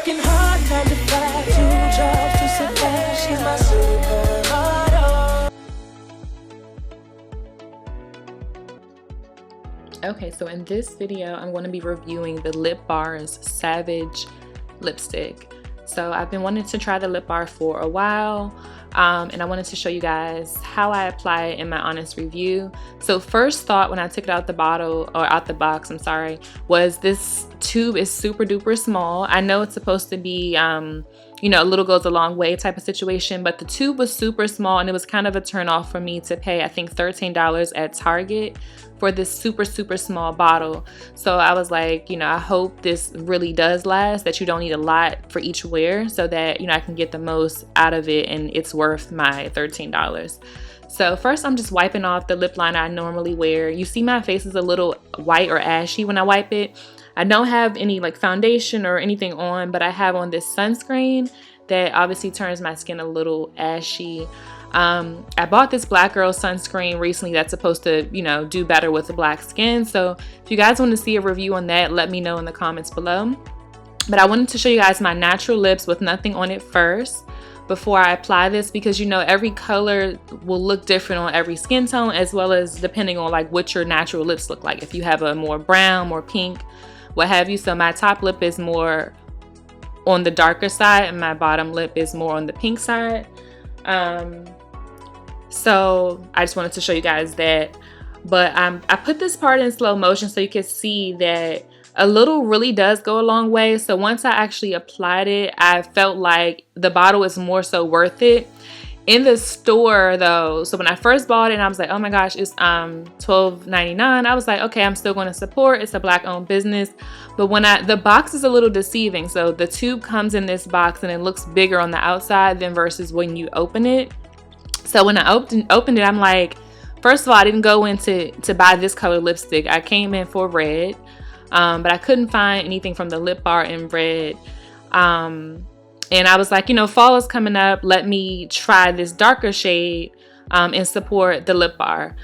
Working hard, 9 to 5, 2 jobs to supply. She's my supermodel. Okay, so in this video, I'm going to be reviewing the Lip Bar's Savage lipstick. So I've been wanting to try the Lip Bar for a while, and I wanted to show you guys how I apply it in my honest review. So first thought when I took it out the bottle, or out the box, I'm sorry, was this tube is super duper small. I know it's supposed to be, you know, a little goes a long way type of situation, but the tube was super small and it was kind of a turn off for me to pay, I think, $13 at Target for this super small bottle. So I was like, you know, I hope this really does last, that you don't need a lot for each wear, so that, you know, I can get the most out of it and it's worth my $13. So first I'm just wiping off the lip liner I normally wear. You see my face is a little white or ashy when I wipe it. I don't have any like foundation or anything on, but I have on this sunscreen that obviously turns my skin a little ashy. I bought this Black Girl sunscreen recently that's supposed to, you know, do better with the black skin. So if you guys want to see a review on that, let me know in the comments below. But I wanted to show you guys my natural lips with nothing on it first before I apply this, because, you know, every color will look different on every skin tone, as well as depending on like what your natural lips look like. If you have a more brown, more pink, what have you. So my top lip is more on the darker side and my bottom lip is more on the pink side. So I just wanted to show you guys that. But I put this part in slow motion so you can see that a little really does go a long way. So once I actually applied it, I felt like the bottle is more so worth it. In the store though, so when I first bought it and I was like, oh my gosh, it's $12.99, I was like, okay, I'm still going to support, it's a black owned business. But when the box is a little deceiving. So the tube comes in this box and it looks bigger on the outside than versus when you open it. So when I opened it, I'm like, first of all, I didn't go in to buy this color lipstick. I came in for red, but I couldn't find anything from the Lip Bar in red. And I was like, you know, fall is coming up. Let me try this darker shade and support the Lip Bar.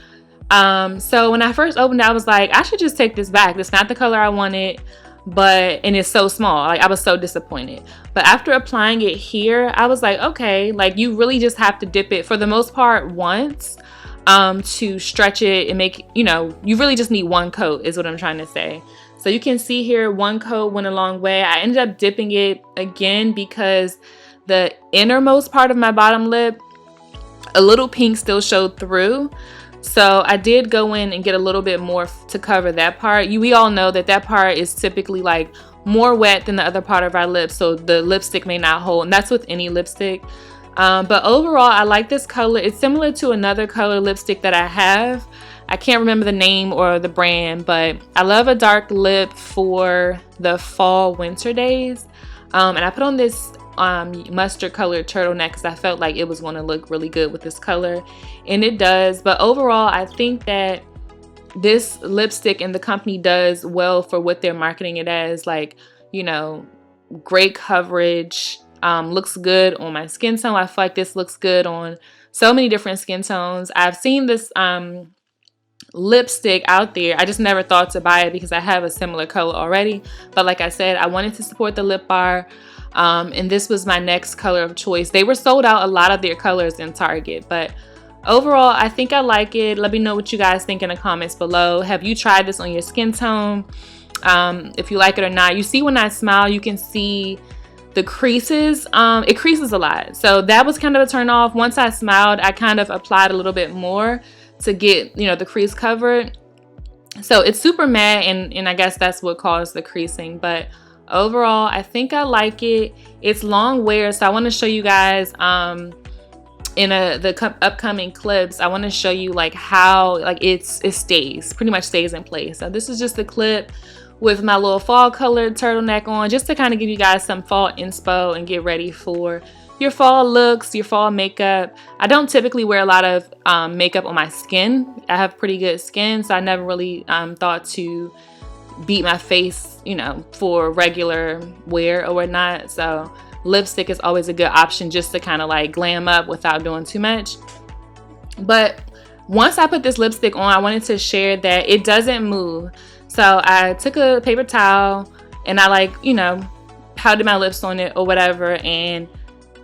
So when I first opened it, I was like, I should just take this back. It's not the color I wanted, and it's so small. Like, I was so disappointed. But after applying it here, I was like, okay, like you really just have to dip it for the most part once to stretch it and make, you know, you really just need one coat is what I'm trying to say. So you can see here, one coat went a long way. I ended up dipping it again because the innermost part of my bottom lip, a little pink still showed through. So I did go in and get a little bit more to cover that part. We all know that that part is typically like more wet than the other part of our lips, so the lipstick may not hold, and that's with any lipstick. But overall, I like this color. It's similar to another color lipstick that I have. I can't remember the name or the brand, but I love a dark lip for the fall winter days. And I put on this mustard colored turtleneck because I felt like it was going to look really good with this color, and it does. But overall, I think that this lipstick and the company does well for what they're marketing it as. Like, you know, great coverage, looks good on my skin tone. I feel like this looks good on so many different skin tones. I've seen this lipstick out there. I just never thought to buy it because I have a similar color already. But like I said, I wanted to support the Lip Bar. And this was my next color of choice. They were sold out a lot of their colors in Target, but overall, I think I like it. Let me know what you guys think in the comments below. Have you tried this on your skin tone? If you like it or not. You see when I smile, you can see the creases. It creases a lot. So that was kind of a turn off. Once I smiled, I kind of applied a little bit more to get, you know, the crease covered. So it's super matte, and I guess that's what caused the creasing. But overall, I think I like it. It's long wear, so I want to show you guys in the upcoming clips. I want to show you like how like it stays, pretty much stays in place. So this is just the clip with my little fall colored turtleneck on, just to kind of give you guys some fall inspo and get ready for your fall looks, your fall makeup. I don't typically wear a lot of makeup on my skin. I have pretty good skin, so I never really thought to beat my face, you know, for regular wear or whatnot. So lipstick is always a good option just to kind of like glam up without doing too much. But once I put this lipstick on, I wanted to share that it doesn't move. So I took a paper towel and I, like, you know, powdered my lips on it or whatever, and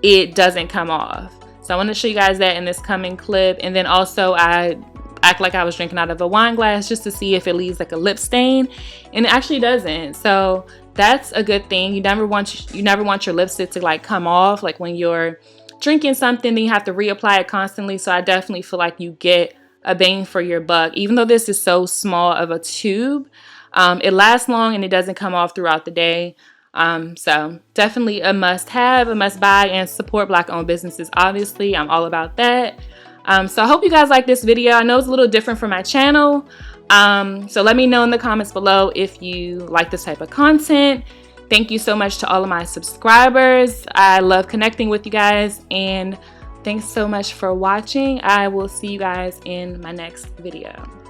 it doesn't come off. So I want to show you guys that in this coming clip. And then also I act like I was drinking out of a wine glass just to see if it leaves like a lip stain, and it actually doesn't. So that's a good thing. You never want your lipstick to like come off. Like when you're drinking something, then you have to reapply it constantly. So I definitely feel like you get a bang for your buck. Even though this is so small of a tube, it lasts long and it doesn't come off throughout the day. So definitely a must have, a must buy, and support Black owned businesses. Obviously, I'm all about that. So I hope you guys like this video. I know it's a little different from my channel. So let me know in the comments below if you like this type of content. Thank you so much to all of my subscribers. I love connecting with you guys, and thanks so much for watching. I will see you guys in my next video.